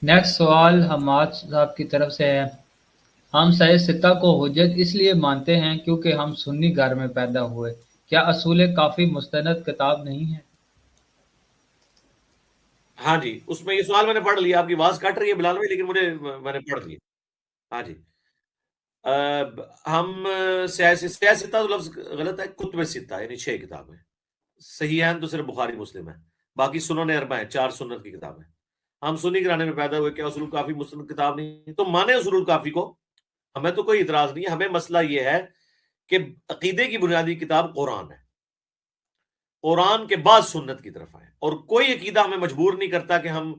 Next سوال حماد صاحب کی طرف سے ہے، ہم صحیح ستہ کو حجت اس لیے مانتے ہیں کیونکہ ہم سنی گھر میں پیدا ہوئے، کیا اصول کافی مستند کتاب نہیں ہے؟ ہاں جی، اس میں یہ سوال میں نے پڑھ لیا، آپ کی آواز کٹ رہی ہے بلال بھائی لیکن میں نے پڑھ لیا۔ ہاں جی، ہم سیاستہ تو لفظ غلط ہے، کتب ستہ یعنی 6 کتابیں، صحیحین تو صرف بخاری مسلم ہے، باقی سنن اربع ہیں، 4 سنت کی کتابیں۔ ہم سنی گھرانے میں پیدا ہوئے، کیا اصول الکافی مستند کتاب نہیں تو مانے اصول الکافی کو، ہمیں تو کوئی اعتراض نہیں ہے۔ ہمیں مسئلہ یہ ہے کہ عقیدے کی بنیادی کتاب قرآن ہے، قرآن کے بعد سنت کی طرف آئے، اور کوئی عقیدہ ہمیں مجبور نہیں کرتا کہ ہم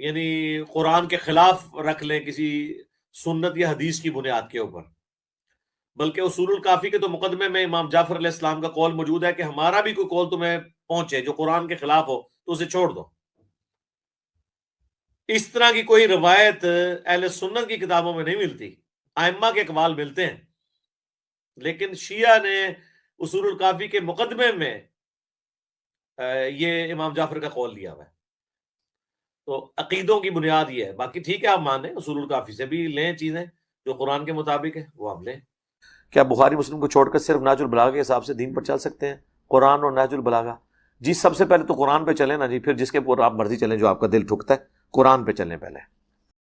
یعنی قرآن کے خلاف رکھ لیں کسی سنت یا حدیث کی بنیاد کے اوپر، بلکہ اصول الکافی کے تو مقدمے میں امام جعفر علیہ السلام کا قول موجود ہے کہ ہمارا بھی کوئی قول تمہیں پہنچے جو قرآن کے خلاف ہو تو اسے چھوڑ دو۔ اس طرح کی کوئی روایت اہل سنت کی کتابوں میں نہیں ملتی، ائمہ کے اقوال ملتے ہیں، لیکن شیعہ نے اصول الکافی کے مقدمے میں یہ امام جعفر کا قول لیا ہوا ہے۔ تو عقیدوں کی بنیاد یہ ہے، باقی ٹھیک ہے آپ مانیں اصول الکافی سے بھی لیں چیزیں جو قرآن کے مطابق ہے وہ آپ لیں۔ کیا بخاری مسلم کو چھوڑ کر صرف نہج البلاغہ کے حساب سے دین پر چل سکتے ہیں؟ قرآن اور نہج البلاغہ، جی سب سے پہلے تو قرآن پہ چلیں نا جی، پھر جس کے اوپر آپ مرضی چلیں جو آپ کا دل ٹھکتا ہے، قرآن پہ چلیں پہلے۔